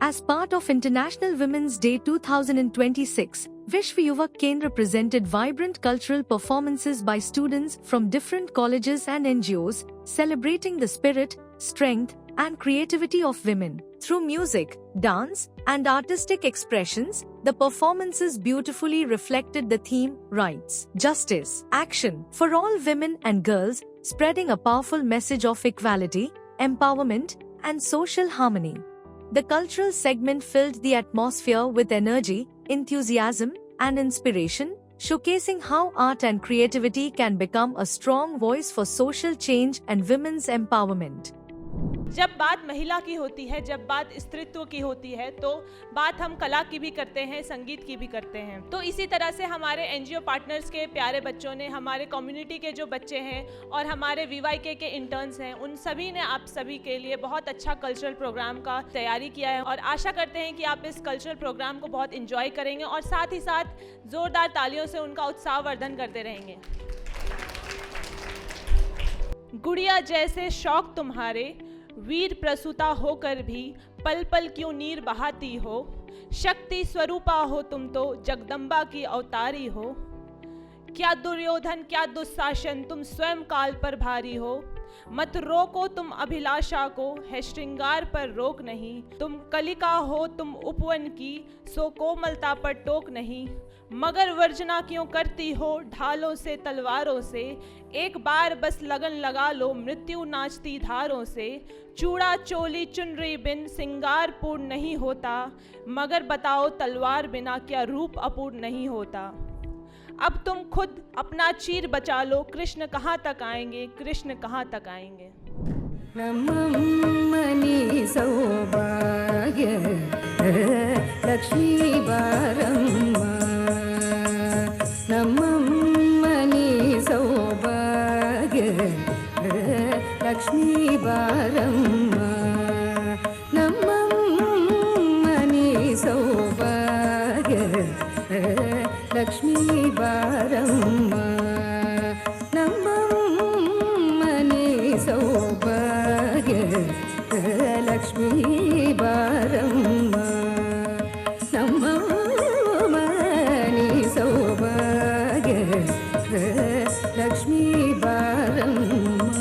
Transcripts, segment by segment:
As part of International Women's Day 2026, Vishwa Yuvak Kendra presented vibrant cultural performances by students from different colleges and NGOs, celebrating the spirit, strength, and creativity of women. Through music, dance, and artistic expressions, the performances beautifully reflected the theme, rights, justice, action for all women and girls, spreading a powerful message of equality, empowerment, and social harmony. The cultural segment filled the atmosphere with energy, enthusiasm, and inspiration, showcasing how art and creativity can become a strong voice for social change and women's empowerment. जब बात महिला की होती है, जब बात स्त्रीत्व की होती है, तो बात हम कला की भी करते हैं, संगीत की भी करते हैं। तो इसी तरह से हमारे एनजीओ पार्टनर्स के प्यारे बच्चों ने, हमारे कम्युनिटी के जो बच्चे हैं और हमारे वीवाईके के इंटर्न्स हैं, उन सभी ने आप सभी के लिए बहुत अच्छा कल्चरल प्रोग्राम का तैयारी किया है और आशा करते हैं कि आप इस कल्चरल प्रोग्राम को बहुत इंजॉय करेंगे और साथ ही साथ जोरदार तालियों से उनका उत्साहवर्धन करते रहेंगे। गुड़िया जैसे शौक तुम्हारे, वीर प्रसूता होकर भी पल पल क्यों नीर बहाती हो, शक्ति स्वरूपा हो तुम तो जगदम्बा की अवतारी हो। क्या दुर्योधन क्या दुशासन तुम स्वयं काल पर भारी हो, मत रोको तुम अभिलाषा को है श्रृंगार पर रोक नहीं। तुम कलिका हो तुम उपवन की सो कोमलता पर टोक नहीं, मगर वर्जना क्यों करती हो ढालों से तलवारों से। एक बार बस लगन लगा लो मृत्यु नाचती धारों से। चूड़ा चोली चुनरी बिन सिंगार पूर्ण नहीं होता, मगर बताओ तलवार बिना क्या रूप अपूर्ण नहीं होता। अब तुम खुद अपना चीर बचा लो, कृष्ण कहाँ तक आएंगे, कृष्ण कहाँ तक आएंगे। नममनि सौभाग्य लक्ष्मी बारम्मा, नममनि सौभाग्य लक्ष्मी बारम्मा, नममनि सौभाग्य लक्ष्मी बारम्मा, नममनि सौभाग्य लक्ष्मी बारम्मा, नममनि सौभाग्य लक्ष्मी बारम्मा।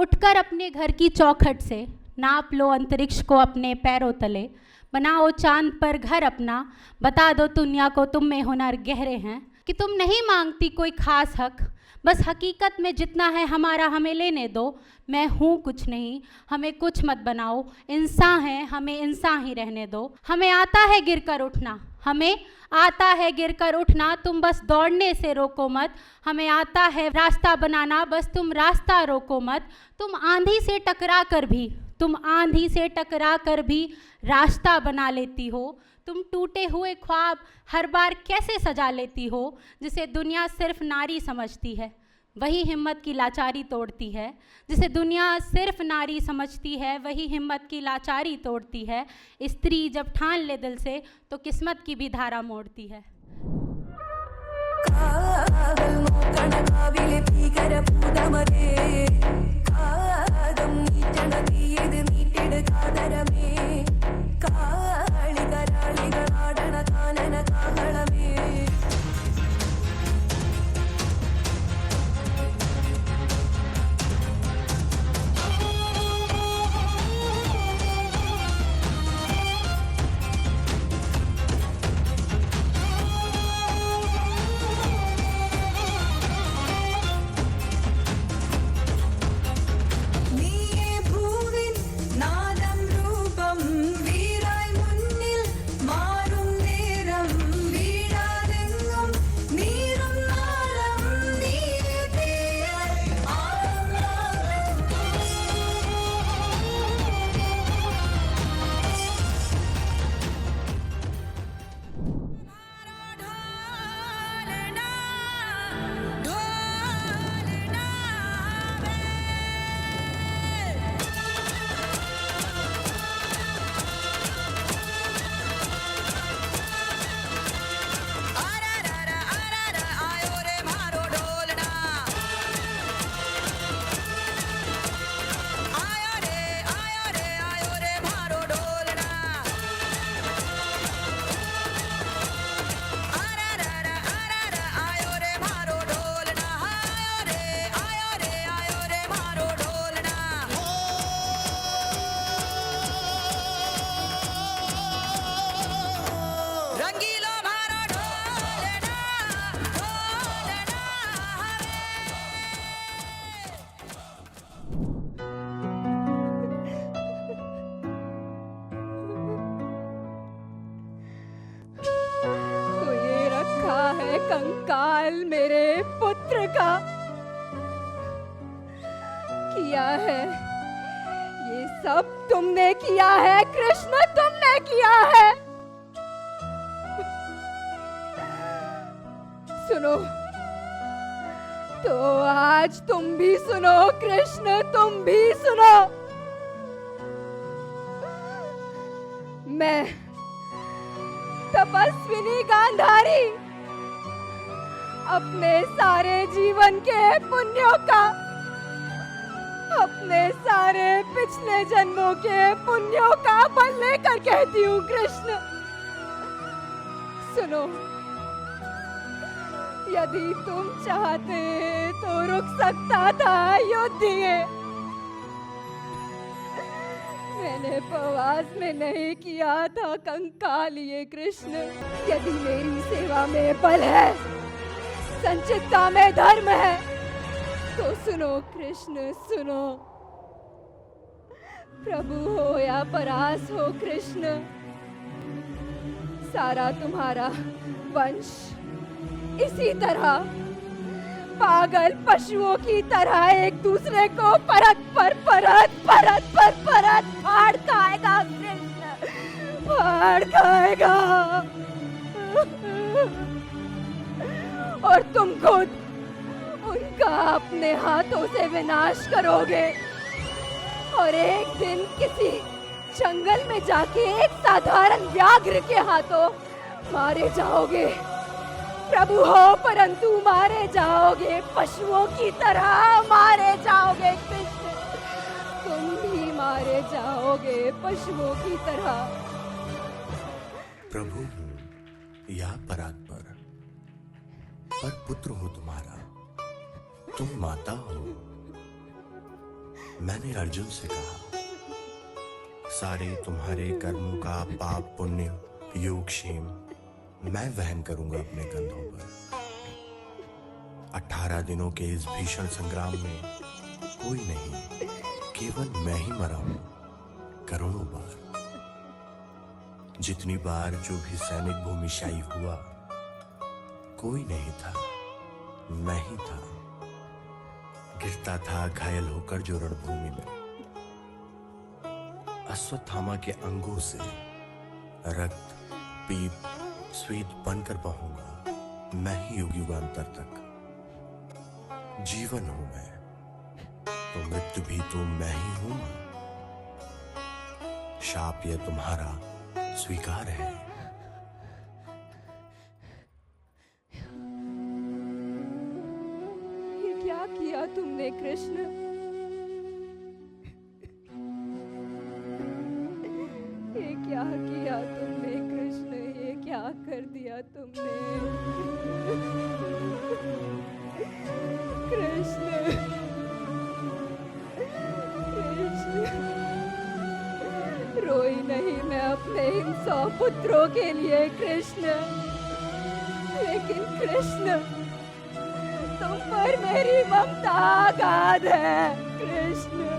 उठकर अपने घर की चौखट से नाप लो अंतरिक्ष को अपने पैरों तले, बनाओ चांद पर घर अपना, बता दो दुनिया को तुम में हुनर गहरे हैं। कि तुम नहीं मांगती कोई खास हक, बस हकीकत में जितना है हमारा हमें लेने दो। मैं हूँ कुछ नहीं, हमें कुछ मत बनाओ, इंसान है हमें इंसान ही रहने दो। हमें आता है गिरकर उठना, हमें आता है गिरकर उठना, तुम बस दौड़ने से रोको मत। हमें आता है रास्ता बनाना, बस तुम रास्ता रोको मत। तुम आंधी से टकरा कर भी, तुम आंधी से टकरा कर भी रास्ता बना लेती हो। तुम टूटे हुए ख्वाब हर बार कैसे सजा लेती हो, जिसे दुनिया सिर्फ नारी समझती है वही हिम्मत की लाचारी तोड़ती है। जिसे दुनिया सिर्फ नारी समझती है वही हिम्मत की लाचारी तोड़ती है। स्त्री जब ठान ले दिल से तो किस्मत की भी धारा मोड़ती है। നാദം രൂപം വീരായി മുന്നിൽ മാറും നേരം रंगीलो मारो ढोलना ढोलना तो ये रखा है कंकाल मेरे पुत्र का, किया है ये सब तुमने किया है कृष्ण, तुमने किया है। सुनो तो आज तुम भी सुनो कृष्ण, तुम भी सुनो। मैं तपस्विनी गांधारी अपने सारे जीवन के पुण्यों का, अपने सारे पिछले जन्मों के पुण्यों का बल लेकर कहती हूँ कृष्ण, सुनो। यदि तुम चाहते तो रुक सकता था युद्ध ये। मैंने प्रवास में नहीं किया था कंकाल ये कृष्ण। यदि मेरी सेवा में बल है, संचितता में धर्म है, तो सुनो कृष्ण सुनो। प्रभु हो या परास हो कृष्ण, सारा तुम्हारा वंश इसी तरह पागल पशुओं की तरह एक दूसरे को परत पर परत फाड़ खाएगा कृष्ण, फाड़ खाएगा। और तुम खुद उनका अपने हाथों से विनाश करोगे और एक दिन किसी जंगल में जाके एक साधारण व्याघ्र के हाथों मारे जाओगे। प्रभु हो परंतु मारे जाओगे, पशुओं की तरह मारे जाओगे कृष्ण, तुम भी मारे जाओगे पशुओं की तरह। प्रभु हूँ या परात्पर, पर पुत्र हो तुम्हारा, तुम माता हो। मैंने अर्जुन से कहा, सारे तुम्हारे कर्मों का पाप पुण्य योग क्षेम मैं वहन करूंगा अपने कंधों पर। 18 दिनों के इस भीषण संग्राम में कोई नहीं, केवल मैं ही मरा हूं करोड़ों बार। जितनी बार जो भी सैनिक भूमिशाई हुआ, कोई नहीं था, मैं ही था। गिरता था घायल होकर जो रणभूमि में, अश्वत्थामा के अंगों से रक्त पीत स्वेद बनकर बहूंगा मैं ही युग युगांतर तक। जीवन हूं मैं तो मृत्यु भी तो मैं ही हूं। शाप यह तुम्हारा स्वीकार है। ये क्या किया तुमने कृष्ण? ये क्या किया तुमने कृष्ण? ये क्या कर दिया तुमने कृष्ण? कृष्ण रोई नहीं मैं अपने इन 100 पुत्रों के लिए कृष्ण, लेकिन कृष्ण तुम पर मेरी ममता अगाध है कृष्ण।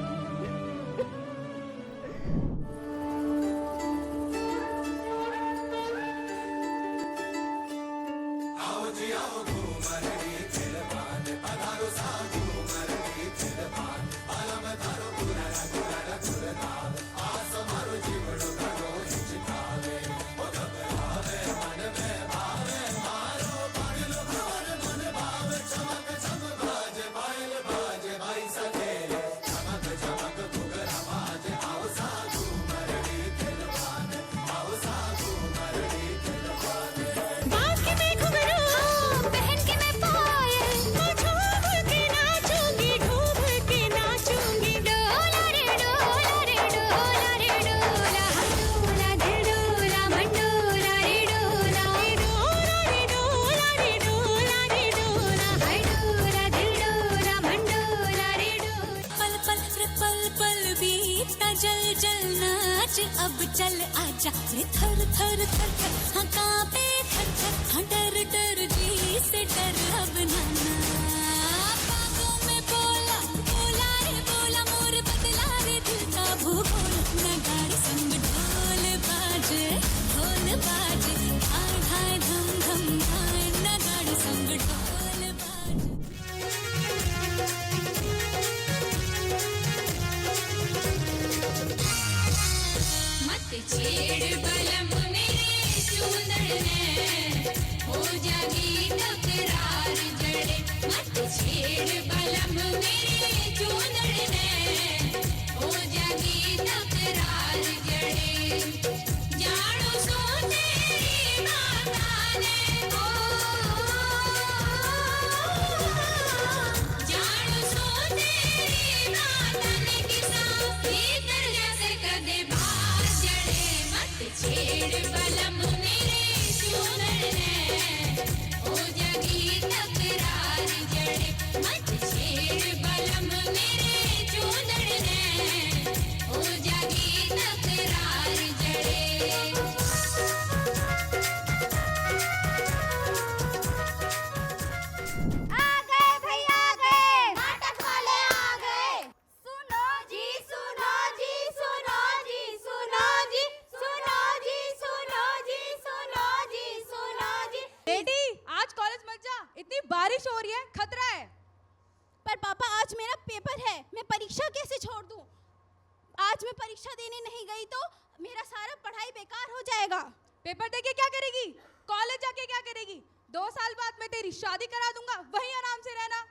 बेटी आज कॉलेज मत जा, इतनी बारिश हो रही है, खतरा है। पर पापा आज मेरा पेपर है, मैं परीक्षा कैसे छोड़ दूं? आज मैं परीक्षा देने नहीं गई तो मेरा सारा पढ़ाई बेकार हो जाएगा। पेपर देके क्या करेगी? कॉलेज जाके क्या करेगी? 2 साल बाद मैं तेरी शादी करा दूंगा, वहीं आराम से रहना।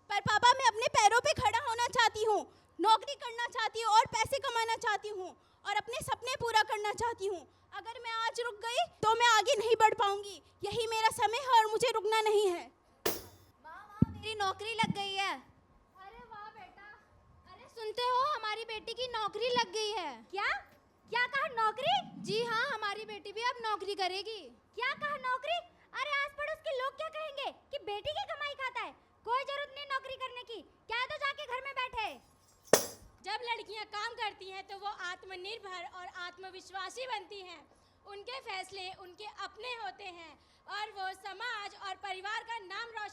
पर पापा मैं अपने पैरों पे खड़ा होना चाहती हूँ, नौकरी करना चाहती हूँ और पैसे कमाना चाहती हूँ और अपने सपने पूरा करना चाहती हूँ। अगर मैं आज रुक गई तो मैं आगे नहीं बढ़ पाऊंगी। यही मेरा समय है और मुझे रुकना नहीं है। माँ मेरी नौकरी लग गई है। अरे वाह बेटा। अरे सुनते हो हमारी बेटी की नौकरी लग गई है। क्या क्या कहा नौकरी? जी हाँ हमारी बेटी भी अब नौकरी करेगी। क्या कहा नौकरी? अरे आस पड़ोस के लोग क्या कहेंगे कि बेटी की कमाई खाता है। कोई जरूरत नहीं नौकरी करने की, क्या है तो जाके घर में बैठे। जब लड़कियां काम करती हैं तो वो आत्मनिर्भर और आत्मविश्वासी बनती हैं। उनके फैसले उनके अपने होते हैं और वो समाज और परिवार का नाम रोशन